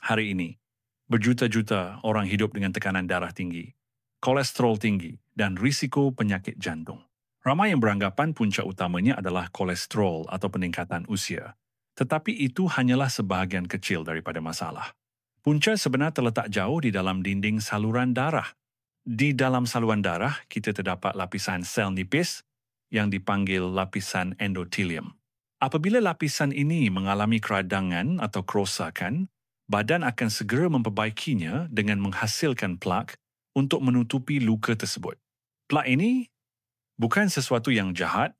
Hari ini, berjuta-juta orang hidup dengan tekanan darah tinggi, kolesterol tinggi, dan risiko penyakit jantung. Ramai yang beranggapan punca utamanya adalah kolesterol atau peningkatan usia. Tetapi itu hanyalah sebahagian kecil daripada masalah. Punca sebenar terletak jauh di dalam dinding saluran darah. Di dalam saluran darah, kita terdapat lapisan sel nipis yang dipanggil lapisan endotelium. Apabila lapisan ini mengalami keradangan atau kerosakan, badan akan segera memperbaikinya dengan menghasilkan plak untuk menutupi luka tersebut. Plak ini bukan sesuatu yang jahat,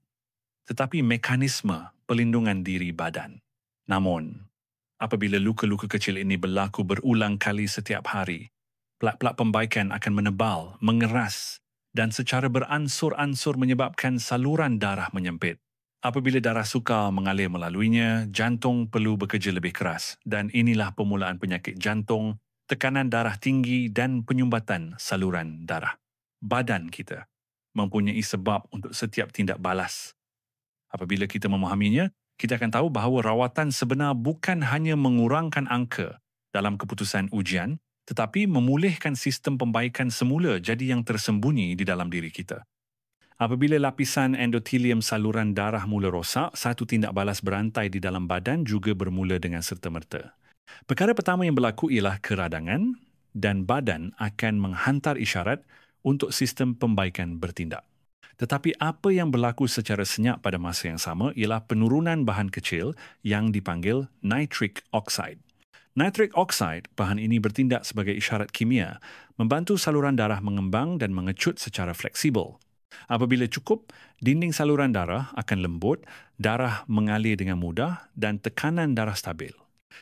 tetapi mekanisme pelindungan diri badan. Namun, apabila luka-luka kecil ini berlaku berulang kali setiap hari, plak-plak pembaikan akan menebal, mengeras dan secara beransur-ansur menyebabkan saluran darah menyempit. Apabila darah sukar mengalir melaluinya, jantung perlu bekerja lebih keras dan inilah permulaan penyakit jantung, tekanan darah tinggi dan penyumbatan saluran darah. Badan kita mempunyai sebab untuk setiap tindak balas. Apabila kita memahaminya, kita akan tahu bahawa rawatan sebenar bukan hanya mengurangkan angka dalam keputusan ujian, tetapi memulihkan sistem pembaikan semula jadi yang tersembunyi di dalam diri kita. Apabila lapisan endotelium saluran darah mula rosak, satu tindak balas berantai di dalam badan juga bermula dengan serta-merta. Perkara pertama yang berlaku ialah keradangan dan badan akan menghantar isyarat untuk sistem pembaikan bertindak. Tetapi apa yang berlaku secara senyap pada masa yang sama ialah penurunan bahan kecil yang dipanggil nitric oxide. Nitric oxide, bahan ini bertindak sebagai isyarat kimia, membantu saluran darah mengembang dan mengecut secara fleksibel. Apabila cukup, dinding saluran darah akan lembut, darah mengalir dengan mudah dan tekanan darah stabil.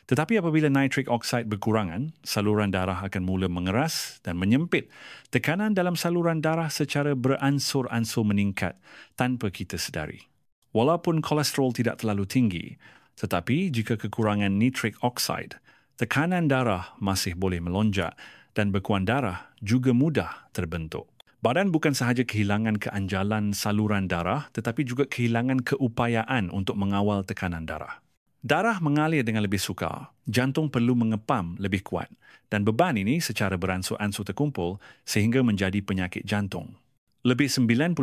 Tetapi apabila nitric oxide berkurangan, saluran darah akan mula mengeras dan menyempit. Tekanan dalam saluran darah secara beransur-ansur meningkat tanpa kita sedari. Walaupun kolesterol tidak terlalu tinggi, tetapi jika kekurangan nitric oxide, tekanan darah masih boleh melonjak dan bekuan darah juga mudah terbentuk. Badan bukan sahaja kehilangan keanjalan saluran darah, tetapi juga kehilangan keupayaan untuk mengawal tekanan darah. Darah mengalir dengan lebih sukar, jantung perlu mengepam lebih kuat dan beban ini secara beransur-ansur terkumpul sehingga menjadi penyakit jantung. Lebih 90%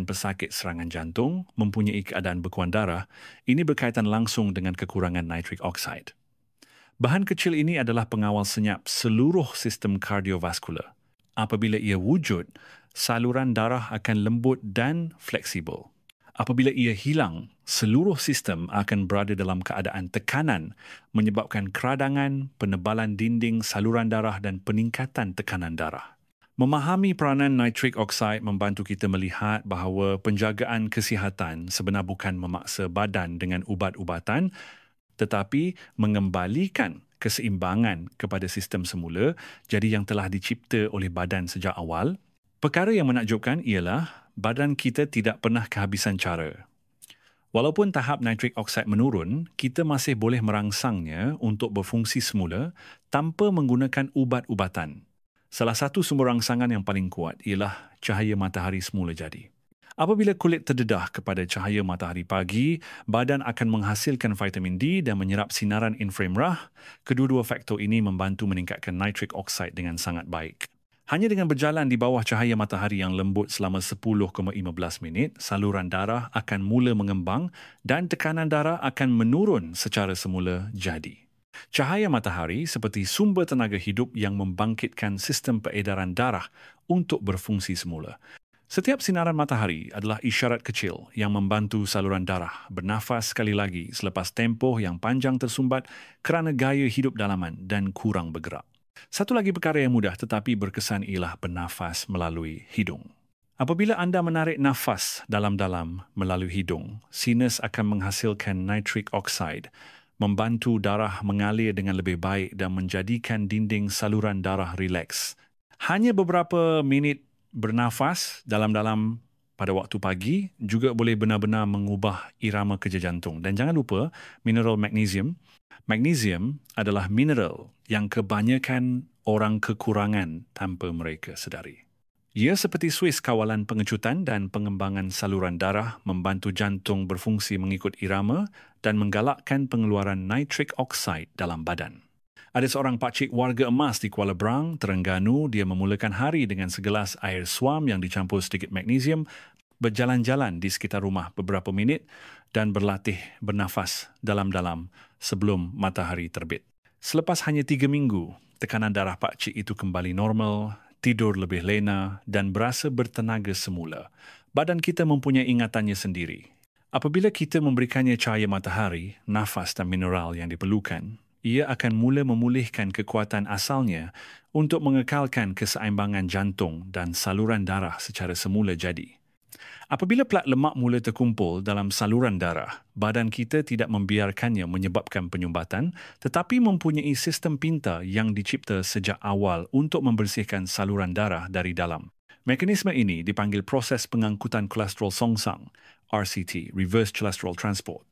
pesakit serangan jantung mempunyai keadaan bekuan darah. Ini berkaitan langsung dengan kekurangan nitric oxide. Bahan kecil ini adalah pengawal senyap seluruh sistem kardiovaskular. Apabila ia wujud, saluran darah akan lembut dan fleksibel. Apabila ia hilang, seluruh sistem akan berada dalam keadaan tekanan menyebabkan keradangan, penebalan dinding saluran darah dan peningkatan tekanan darah. Memahami peranan nitric oxide membantu kita melihat bahawa penjagaan kesihatan sebenar bukan memaksa badan dengan ubat-ubatan, tetapi mengembalikan keseimbangan kepada sistem semula, jadi yang telah dicipta oleh badan sejak awal. Perkara yang menakjubkan ialah badan kita tidak pernah kehabisan cara. Walaupun tahap nitric oxide menurun, kita masih boleh merangsangnya untuk berfungsi semula tanpa menggunakan ubat-ubatan. Salah satu sumber rangsangan yang paling kuat ialah cahaya matahari semula jadi. Apabila kulit terdedah kepada cahaya matahari pagi, badan akan menghasilkan vitamin D dan menyerap sinaran inframerah. Kedua-dua faktor ini membantu meningkatkan nitric oxide dengan sangat baik. Hanya dengan berjalan di bawah cahaya matahari yang lembut selama 10-15 minit, saluran darah akan mula mengembang dan tekanan darah akan menurun secara semula jadi. Cahaya matahari seperti sumber tenaga hidup yang membangkitkan sistem peredaran darah untuk berfungsi semula. Setiap sinaran matahari adalah isyarat kecil yang membantu saluran darah bernafas sekali lagi selepas tempoh yang panjang tersumbat kerana gaya hidup dalaman dan kurang bergerak. Satu lagi perkara yang mudah tetapi berkesan ialah bernafas melalui hidung. Apabila anda menarik nafas dalam-dalam melalui hidung, sinus akan menghasilkan nitric oxide, membantu darah mengalir dengan lebih baik dan menjadikan dinding saluran darah rileks. Hanya beberapa minit bernafas dalam-dalam pada waktu pagi juga boleh benar-benar mengubah irama kerja jantung. Dan jangan lupa mineral magnesium. Magnesium adalah mineral yang kebanyakan orang kekurangan tanpa mereka sedari. Ia seperti suis kawalan pengecutan dan pengembangan saluran darah membantu jantung berfungsi mengikut irama dan menggalakkan pengeluaran nitric oxide dalam badan. Ada seorang pakcik warga emas di Kuala Berang, Terengganu. Dia memulakan hari dengan segelas air suam yang dicampur sedikit magnesium, berjalan-jalan di sekitar rumah beberapa minit dan berlatih bernafas dalam-dalam sebelum matahari terbit. Selepas hanya 3 minggu, tekanan darah pakcik itu kembali normal, tidur lebih lena dan berasa bertenaga semula. Badan kita mempunyai ingatannya sendiri. Apabila kita memberikannya cahaya matahari, nafas dan mineral yang diperlukan, ia akan mula memulihkan kekuatan asalnya untuk mengekalkan keseimbangan jantung dan saluran darah secara semula jadi. Apabila plat lemak mula terkumpul dalam saluran darah, badan kita tidak membiarkannya menyebabkan penyumbatan, tetapi mempunyai sistem pintar yang dicipta sejak awal untuk membersihkan saluran darah dari dalam. Mekanisme ini dipanggil proses pengangkutan kolesterol songsang, RCT, Reverse Cholesterol Transport.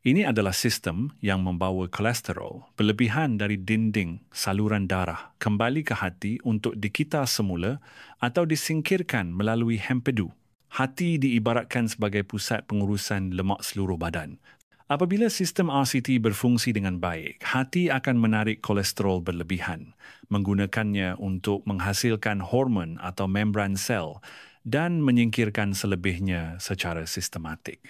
Ini adalah sistem yang membawa kolesterol berlebihan dari dinding saluran darah kembali ke hati untuk dikita semula atau disingkirkan melalui hempedu. Hati diibaratkan sebagai pusat pengurusan lemak seluruh badan. Apabila sistem RCT berfungsi dengan baik, hati akan menarik kolesterol berlebihan, menggunakannya untuk menghasilkan hormon atau membran sel dan menyingkirkan selebihnya secara sistematik.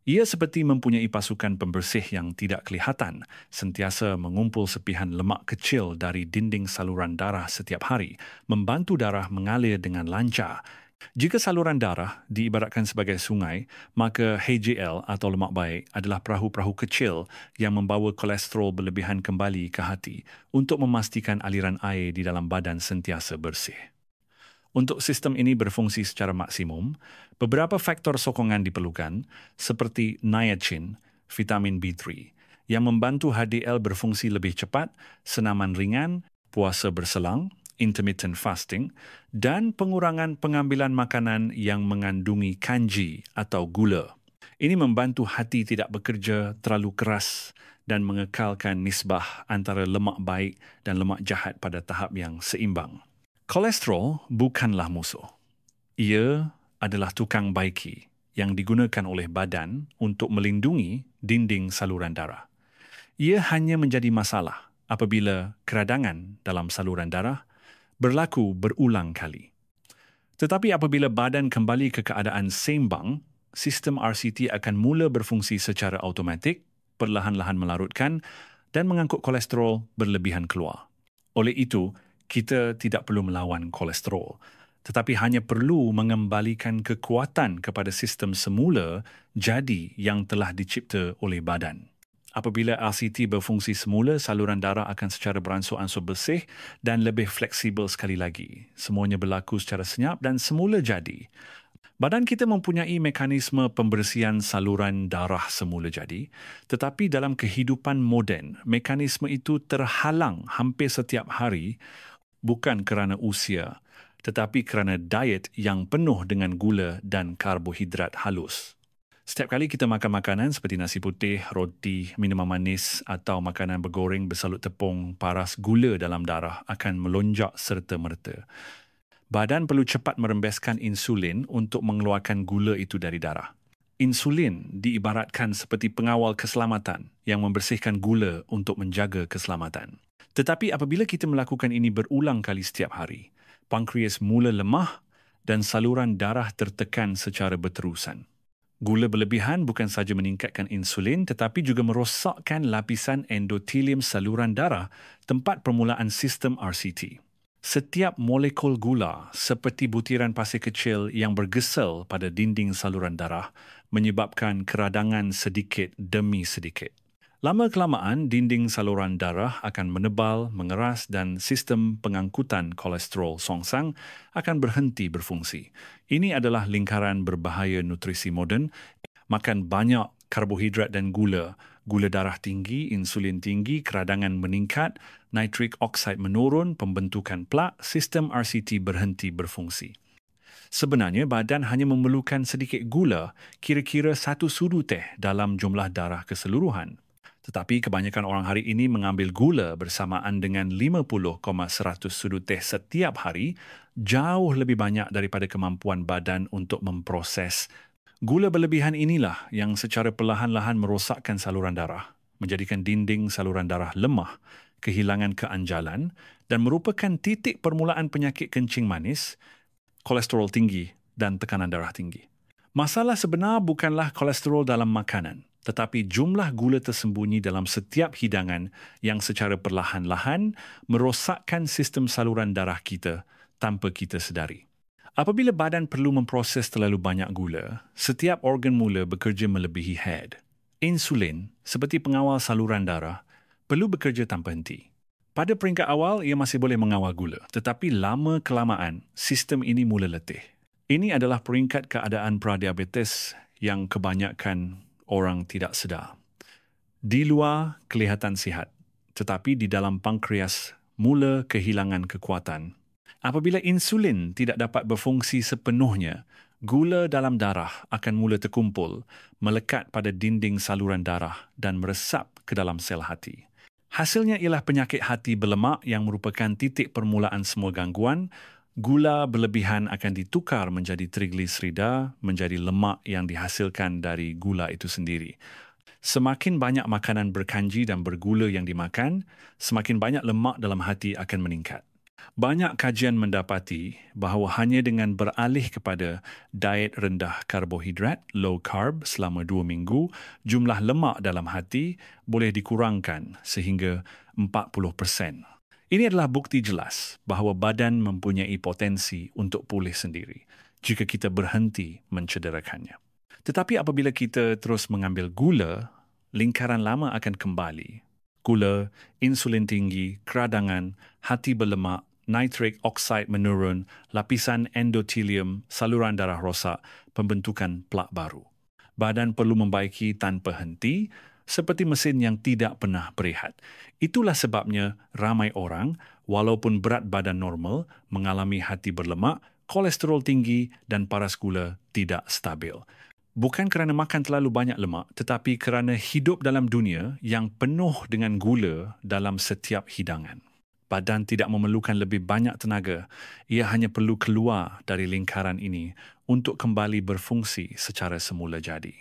Ia seperti mempunyai pasukan pembersih yang tidak kelihatan, sentiasa mengumpul sepihan lemak kecil dari dinding saluran darah setiap hari, membantu darah mengalir dengan lancar. Jika saluran darah diibaratkan sebagai sungai, maka HDL atau lemak baik adalah perahu-perahu kecil yang membawa kolesterol berlebihan kembali ke hati untuk memastikan aliran air di dalam badan sentiasa bersih. Untuk sistem ini berfungsi secara maksimum, beberapa faktor sokongan diperlukan seperti niacin, vitamin B3, yang membantu HDL berfungsi lebih cepat, senaman ringan, puasa berselang, intermittent fasting, dan pengurangan pengambilan makanan yang mengandungi kanji atau gula. Ini membantu hati tidak bekerja terlalu keras dan mengekalkan nisbah antara lemak baik dan lemak jahat pada tahap yang seimbang. Kolesterol bukanlah musuh. Ia adalah tukang baiki yang digunakan oleh badan untuk melindungi dinding saluran darah. Ia hanya menjadi masalah apabila keradangan dalam saluran darah berlaku berulang kali. Tetapi apabila badan kembali ke keadaan seimbang, sistem RCT akan mula berfungsi secara automatik, perlahan-lahan melarutkan dan mengangkut kolesterol berlebihan keluar. Oleh itu, kita tidak perlu melawan kolesterol, tetapi hanya perlu mengembalikan kekuatan kepada sistem semula jadi yang telah dicipta oleh badan. Apabila RCT berfungsi semula, saluran darah akan secara beransur-ansur bersih dan lebih fleksibel sekali lagi. Semuanya berlaku secara senyap dan semula jadi. Badan kita mempunyai mekanisme pembersihan saluran darah semula jadi, tetapi dalam kehidupan moden, mekanisme itu terhalang hampir setiap hari bukan kerana usia, tetapi kerana diet yang penuh dengan gula dan karbohidrat halus. Setiap kali kita makan makanan seperti nasi putih, roti, minuman manis atau makanan bergoreng bersalut tepung, paras gula dalam darah akan melonjak serta-merta. Badan perlu cepat merembeskan insulin untuk mengeluarkan gula itu dari darah. Insulin diibaratkan seperti pengawal keselamatan yang membersihkan gula untuk menjaga keselamatan. Tetapi apabila kita melakukan ini berulang kali setiap hari, pankreas mula lemah dan saluran darah tertekan secara berterusan. Gula berlebihan bukan sahaja meningkatkan insulin tetapi juga merosakkan lapisan endotelium saluran darah, tempat permulaan sistem RCT. Setiap molekul gula seperti butiran pasir kecil yang bergesel pada dinding saluran darah menyebabkan keradangan sedikit demi sedikit. Lama-kelamaan, dinding saluran darah akan menebal, mengeras dan sistem pengangkutan kolesterol songsang akan berhenti berfungsi. Ini adalah lingkaran berbahaya nutrisi moden. Makan banyak karbohidrat dan gula, gula darah tinggi, insulin tinggi, keradangan meningkat, nitric oxide menurun, pembentukan plak, sistem RCT berhenti berfungsi. Sebenarnya, badan hanya memerlukan sedikit gula, kira-kira 1 sudu teh dalam jumlah darah keseluruhan. Tetapi kebanyakan orang hari ini mengambil gula bersamaan dengan 50,100 sudu teh setiap hari, jauh lebih banyak daripada kemampuan badan untuk memproses. Gula berlebihan inilah yang secara perlahan-lahan merosakkan saluran darah, menjadikan dinding saluran darah lemah kehilangan keanjalan dan merupakan titik permulaan penyakit kencing manis, kolesterol tinggi dan tekanan darah tinggi. Masalah sebenar bukanlah kolesterol dalam makanan, tetapi jumlah gula tersembunyi dalam setiap hidangan yang secara perlahan-lahan merosakkan sistem saluran darah kita tanpa kita sedari. Apabila badan perlu memproses terlalu banyak gula, setiap organ mula bekerja melebihi had. Insulin, seperti pengawal saluran darah, perlu bekerja tanpa henti. Pada peringkat awal, ia masih boleh mengawal gula, tetapi lama-kelamaan, sistem ini mula letih. Ini adalah peringkat keadaan pradiabetes yang kebanyakan orang tidak sedar. Di luar kelihatan sihat, tetapi di dalam pankreas mula kehilangan kekuatan. Apabila insulin tidak dapat berfungsi sepenuhnya, gula dalam darah akan mula terkumpul, melekat pada dinding saluran darah dan meresap ke dalam sel hati. Hasilnya ialah penyakit hati berlemak yang merupakan titik permulaan semua gangguan. Gula berlebihan akan ditukar menjadi trigliserida, menjadi lemak yang dihasilkan dari gula itu sendiri. Semakin banyak makanan berkanji dan bergula yang dimakan, semakin banyak lemak dalam hati akan meningkat. Banyak kajian mendapati bahawa hanya dengan beralih kepada diet rendah karbohidrat, low carb, selama 2 minggu, jumlah lemak dalam hati boleh dikurangkan sehingga 40%. Ini adalah bukti jelas bahawa badan mempunyai potensi untuk pulih sendiri jika kita berhenti mencederakannya. Tetapi apabila kita terus mengambil gula, lingkaran lama akan kembali. Gula, insulin tinggi, keradangan, hati berlemak, nitric oxide menurun, lapisan endotelium, saluran darah rosak, pembentukan plak baru. Badan perlu membaiki tanpa henti, seperti mesin yang tidak pernah berehat. Itulah sebabnya ramai orang, walaupun berat badan normal, mengalami hati berlemak, kolesterol tinggi dan paras gula tidak stabil. Bukan kerana makan terlalu banyak lemak, tetapi kerana hidup dalam dunia yang penuh dengan gula dalam setiap hidangan. Badan tidak memerlukan lebih banyak tenaga. Ia hanya perlu keluar dari lingkaran ini untuk kembali berfungsi secara semula jadi.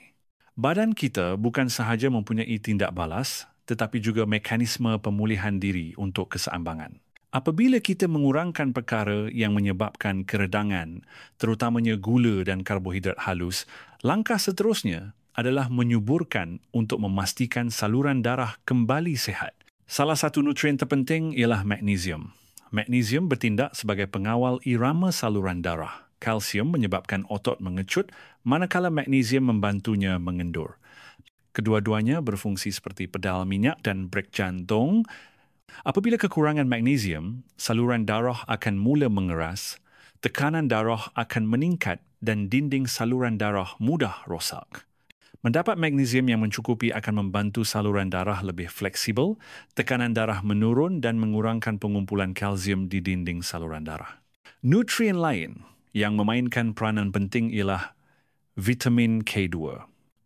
Badan kita bukan sahaja mempunyai tindak balas, tetapi juga mekanisme pemulihan diri untuk keseimbangan. Apabila kita mengurangkan perkara yang menyebabkan keredangan, terutamanya gula dan karbohidrat halus, langkah seterusnya adalah menyuburkan untuk memastikan saluran darah kembali sihat. Salah satu nutrien terpenting ialah magnesium. Magnesium bertindak sebagai pengawal irama saluran darah. Kalsium menyebabkan otot mengecut, manakala magnesium membantunya mengendur. Kedua-duanya berfungsi seperti pedal minyak dan brek jantung. Apabila kekurangan magnesium, saluran darah akan mula mengeras, tekanan darah akan meningkat dan dinding saluran darah mudah rosak. Mendapat magnesium yang mencukupi akan membantu saluran darah lebih fleksibel, tekanan darah menurun dan mengurangkan pengumpulan kalsium di dinding saluran darah. Nutrien lain yang memainkan peranan penting ialah vitamin K2.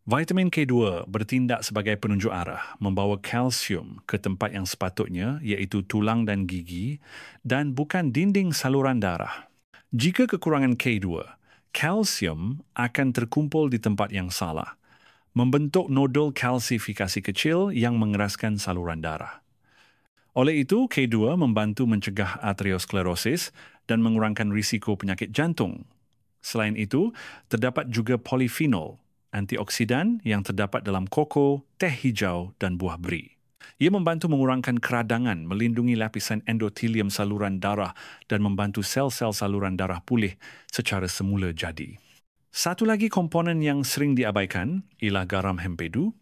Vitamin K2 bertindak sebagai penunjuk arah, membawa kalsium ke tempat yang sepatutnya, iaitu tulang dan gigi, dan bukan dinding saluran darah. Jika kekurangan K2, kalsium akan terkumpul di tempat yang salah, membentuk nodul kalsifikasi kecil yang mengeraskan saluran darah. Oleh itu, K2 membantu mencegah arteriosklerosis dan mengurangkan risiko penyakit jantung. Selain itu, terdapat juga polifenol, antioksidan yang terdapat dalam koko, teh hijau dan buah beri. Ia membantu mengurangkan keradangan, melindungi lapisan endotelium saluran darah dan membantu sel-sel saluran darah pulih secara semula jadi. Satu lagi komponen yang sering diabaikan ialah garam hempedu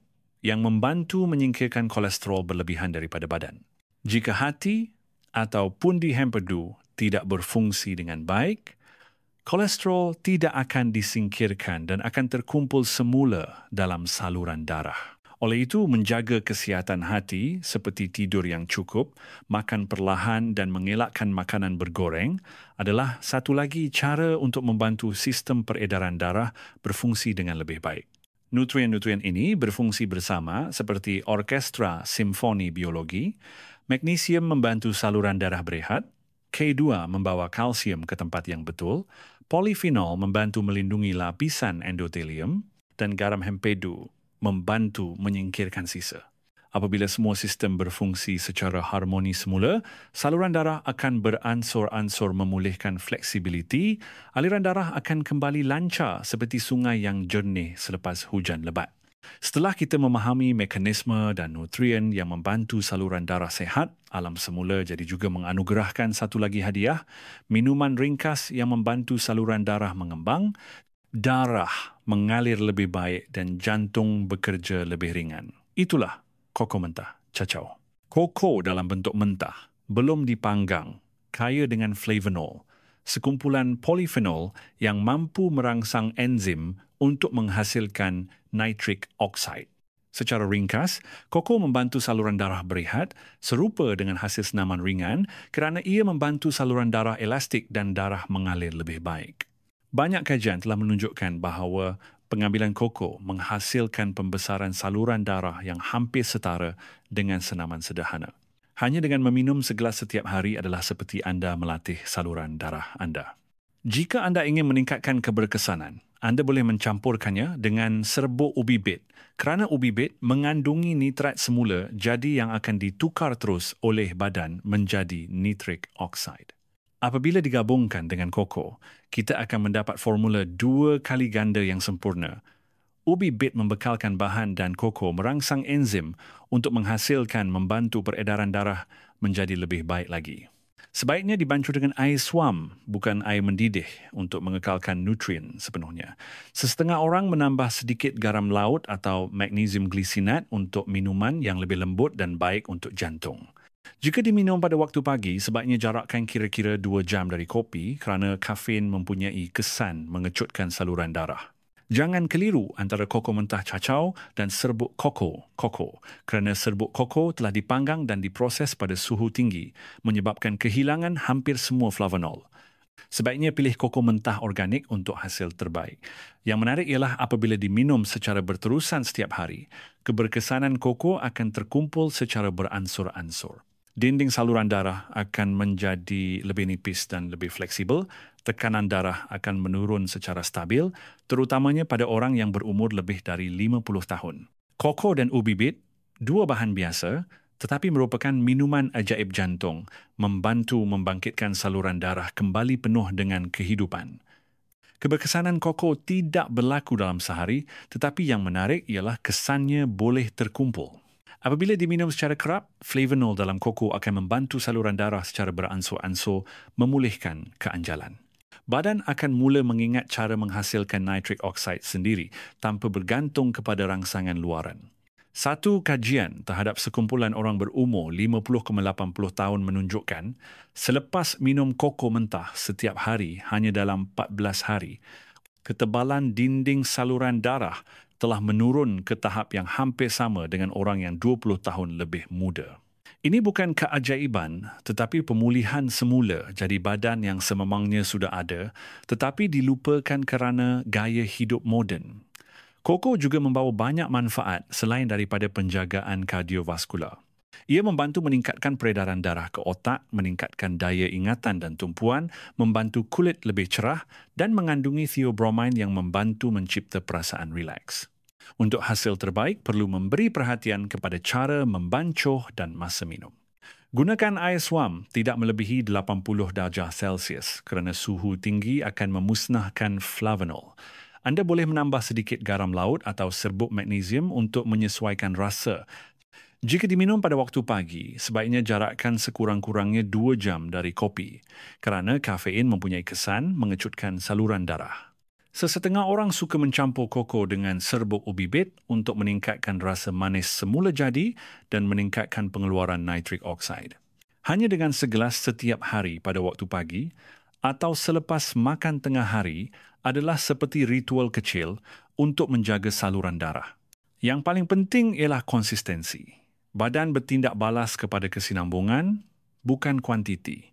yang membantu menyingkirkan kolesterol berlebihan daripada badan. Jika hati atau pundi hempedu tidak berfungsi dengan baik, kolesterol tidak akan disingkirkan dan akan terkumpul semula dalam saluran darah. Oleh itu, menjaga kesihatan hati seperti tidur yang cukup, makan perlahan dan mengelakkan makanan bergoreng adalah satu lagi cara untuk membantu sistem peredaran darah berfungsi dengan lebih baik. Nutrien-nutrien ini berfungsi bersama seperti orkestra simfoni biologi. Magnesium membantu saluran darah berehat, K2 membawa kalsium ke tempat yang betul, polifenol membantu melindungi lapisan endotelium, dan garam hempedu membantu menyingkirkan sisa. Apabila semua sistem berfungsi secara harmoni semula, saluran darah akan beransur-ansur memulihkan fleksibiliti, aliran darah akan kembali lancar seperti sungai yang jernih selepas hujan lebat. Setelah kita memahami mekanisme dan nutrien yang membantu saluran darah sehat, alam semula jadi juga menganugerahkan satu lagi hadiah, minuman ringkas yang membantu saluran darah mengembang, darah mengalir lebih baik dan jantung bekerja lebih ringan. Itulah koko mentah cacau. Koko dalam bentuk mentah, belum dipanggang, kaya dengan flavonol, sekumpulan polifenol yang mampu merangsang enzim untuk menghasilkan nitric oxide. Secara ringkas, koko membantu saluran darah berehat serupa dengan hasil senaman ringan kerana ia membantu saluran darah elastik dan darah mengalir lebih baik. Banyak kajian telah menunjukkan bahawa pengambilan koko menghasilkan pembesaran saluran darah yang hampir setara dengan senaman sederhana. Hanya dengan meminum segelas setiap hari adalah seperti anda melatih saluran darah anda. Jika anda ingin meningkatkan keberkesanan, anda boleh mencampurkannya dengan serbuk ubi bit kerana ubi bit mengandungi nitrat semula jadi yang akan ditukar terus oleh badan menjadi nitric oxide. Apabila digabungkan dengan koko, kita akan mendapat formula 2 kali ganda yang sempurna. Ubi bit membekalkan bahan dan koko merangsang enzim untuk menghasilkan membantu peredaran darah menjadi lebih baik lagi. Sebaiknya dibancuh dengan air suam, bukan air mendidih untuk mengekalkan nutrien sepenuhnya. Sesetengah orang menambah sedikit garam laut atau magnesium glisinat untuk minuman yang lebih lembut dan baik untuk jantung. Jika diminum pada waktu pagi, sebaiknya jarakkan kira-kira 2 jam dari kopi kerana kafein mempunyai kesan mengecutkan saluran darah. Jangan keliru antara koko mentah cacau dan serbuk koko kerana serbuk koko telah dipanggang dan diproses pada suhu tinggi menyebabkan kehilangan hampir semua flavonol. Sebaiknya pilih koko mentah organik untuk hasil terbaik. Yang menarik ialah apabila diminum secara berterusan setiap hari, keberkesanan koko akan terkumpul secara beransur-ansur. Dinding saluran darah akan menjadi lebih nipis dan lebih fleksibel, tekanan darah akan menurun secara stabil, terutamanya pada orang yang berumur lebih dari 50 tahun. Koko dan ubi bit, dua bahan biasa, tetapi merupakan minuman ajaib jantung, membantu membangkitkan saluran darah kembali penuh dengan kehidupan. Keberkesanan koko tidak berlaku dalam sehari, tetapi yang menarik ialah kesannya boleh terkumpul. Apabila diminum secara kerap, flavonol dalam koko akan membantu saluran darah secara beransur-ansur memulihkan keanjalan. Badan akan mula mengingat cara menghasilkan nitric oxide sendiri tanpa bergantung kepada rangsangan luaran. Satu kajian terhadap sekumpulan orang berumur 50-80 tahun menunjukkan selepas minum koko mentah setiap hari hanya dalam 14 hari, ketebalan dinding saluran darah telah menurun ke tahap yang hampir sama dengan orang yang 20 tahun lebih muda. Ini bukan keajaiban, tetapi pemulihan semula jadi badan yang sememangnya sudah ada, tetapi dilupakan kerana gaya hidup moden. Koko juga membawa banyak manfaat selain daripada penjagaan kardiovaskular. Ia membantu meningkatkan peredaran darah ke otak, meningkatkan daya ingatan dan tumpuan, membantu kulit lebih cerah dan mengandungi theobromine yang membantu mencipta perasaan rileks. Untuk hasil terbaik, perlu memberi perhatian kepada cara membancuh dan masa minum. Gunakan air suam tidak melebihi 80 darjah Celsius kerana suhu tinggi akan memusnahkan flavonol. Anda boleh menambah sedikit garam laut atau serbuk magnesium untuk menyesuaikan rasa. Jika diminum pada waktu pagi, sebaiknya jarakkan sekurang-kurangnya 2 jam dari kopi kerana kafein mempunyai kesan mengecutkan saluran darah. Sesetengah orang suka mencampur koko dengan serbuk ubi bit untuk meningkatkan rasa manis semula jadi dan meningkatkan pengeluaran nitric oxide. Hanya dengan segelas setiap hari pada waktu pagi atau selepas makan tengah hari adalah seperti ritual kecil untuk menjaga saluran darah. Yang paling penting ialah konsistensi. Badan bertindak balas kepada kesinambungan, bukan kuantiti.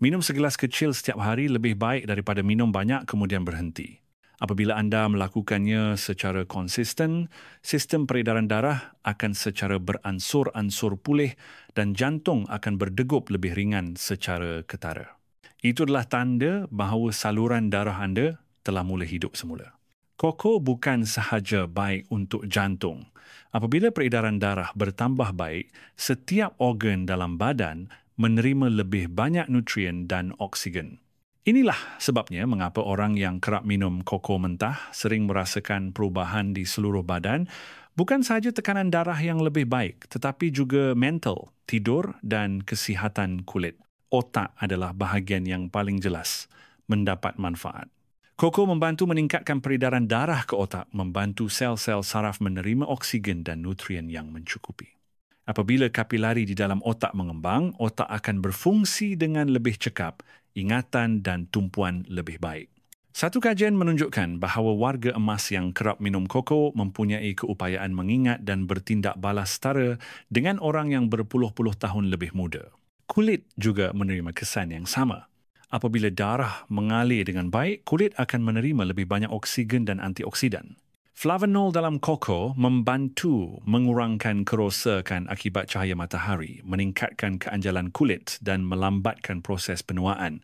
Minum segelas kecil setiap hari lebih baik daripada minum banyak kemudian berhenti. Apabila anda melakukannya secara konsisten, sistem peredaran darah akan secara beransur-ansur pulih dan jantung akan berdegup lebih ringan secara ketara. Itu adalah tanda bahawa saluran darah anda telah mula hidup semula. Koko bukan sahaja baik untuk jantung. Apabila peredaran darah bertambah baik, setiap organ dalam badan menerima lebih banyak nutrien dan oksigen. Inilah sebabnya mengapa orang yang kerap minum koko mentah sering merasakan perubahan di seluruh badan, bukan sahaja tekanan darah yang lebih baik, tetapi juga mental, tidur dan kesihatan kulit. Otak adalah bahagian yang paling jelas mendapat manfaat. Koko membantu meningkatkan peredaran darah ke otak, membantu sel-sel saraf menerima oksigen dan nutrien yang mencukupi. Apabila kapilari di dalam otak mengembang, otak akan berfungsi dengan lebih cekap, ingatan dan tumpuan lebih baik. Satu kajian menunjukkan bahawa warga emas yang kerap minum koko mempunyai keupayaan mengingat dan bertindak balas setara dengan orang yang berpuluh-puluh tahun lebih muda. Kulit juga menerima kesan yang sama. Apabila darah mengalir dengan baik, kulit akan menerima lebih banyak oksigen dan antioksidan. Flavanol dalam koko membantu mengurangkan kerosakan akibat cahaya matahari, meningkatkan keanjalan kulit dan melambatkan proses penuaan.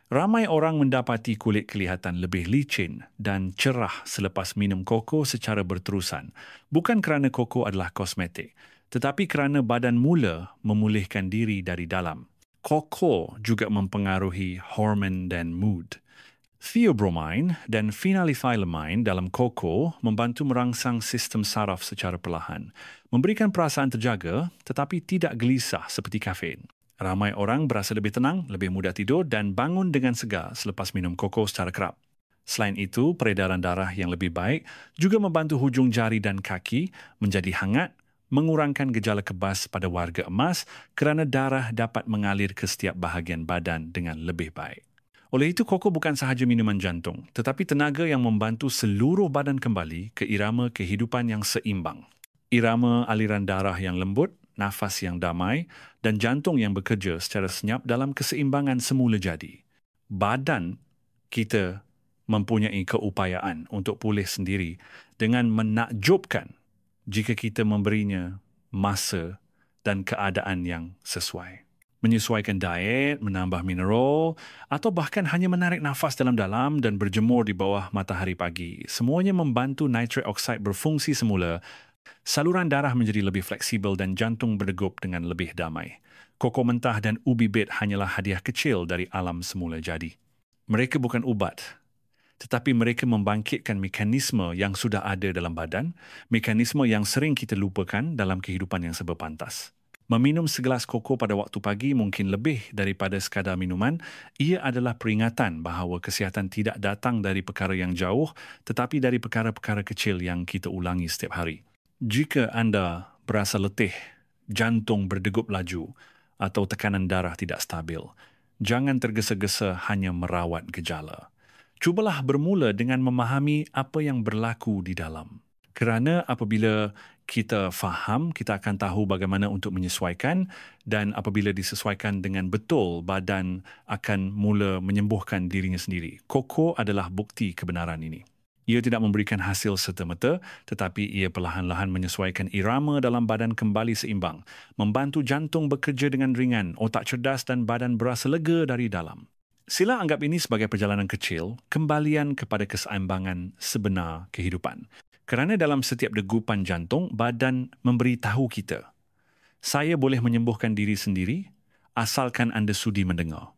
Ramai orang mendapati kulit kelihatan lebih licin dan cerah selepas minum koko secara berterusan, bukan kerana koko adalah kosmetik, tetapi kerana badan mula memulihkan diri dari dalam. Koko juga mempengaruhi hormon dan mood. Theobromine dan phenylethylamine dalam koko membantu merangsang sistem saraf secara perlahan, memberikan perasaan terjaga tetapi tidak gelisah seperti kafein. Ramai orang berasa lebih tenang, lebih mudah tidur dan bangun dengan segar selepas minum koko secara kerap. Selain itu, peredaran darah yang lebih baik juga membantu hujung jari dan kaki menjadi hangat, mengurangkan gejala kebas pada warga emas kerana darah dapat mengalir ke setiap bahagian badan dengan lebih baik. Oleh itu, koko bukan sahaja minuman jantung, tetapi tenaga yang membantu seluruh badan kembali ke irama kehidupan yang seimbang. Irama aliran darah yang lembut, nafas yang damai, dan jantung yang bekerja secara senyap dalam keseimbangan semula jadi. Badan kita mempunyai keupayaan untuk pulih sendiri dengan menakjubkan jika kita memberinya masa dan keadaan yang sesuai. Menyesuaikan diet, menambah mineral, atau bahkan hanya menarik nafas dalam-dalam dan berjemur di bawah matahari pagi. Semuanya membantu nitric oxide berfungsi semula. Saluran darah menjadi lebih fleksibel dan jantung berdegup dengan lebih damai. Koko mentah dan ubi bit hanyalah hadiah kecil dari alam semula jadi. Mereka bukan ubat, tetapi mereka membangkitkan mekanisme yang sudah ada dalam badan, mekanisme yang sering kita lupakan dalam kehidupan yang serba pantas. Meminum segelas koko pada waktu pagi mungkin lebih daripada sekadar minuman. Ia adalah peringatan bahawa kesihatan tidak datang dari perkara yang jauh, tetapi dari perkara-perkara kecil yang kita ulangi setiap hari. Jika anda berasa letih, jantung berdegup laju, atau tekanan darah tidak stabil, jangan tergesa-gesa hanya merawat gejala. Cubalah bermula dengan memahami apa yang berlaku di dalam. Kerana apabila kita faham, kita akan tahu bagaimana untuk menyesuaikan, dan apabila disesuaikan dengan betul, badan akan mula menyembuhkan dirinya sendiri. Koko adalah bukti kebenaran ini. Ia tidak memberikan hasil serta-merta, tetapi ia perlahan-lahan menyesuaikan irama dalam badan kembali seimbang, membantu jantung bekerja dengan ringan, otak cerdas dan badan berasa lega dari dalam. Sila anggap ini sebagai perjalanan kecil, kembalian kepada keseimbangan sebenar kehidupan. Kerana dalam setiap degupan jantung, badan memberitahu kita, saya boleh menyembuhkan diri sendiri asalkan anda sudi mendengar.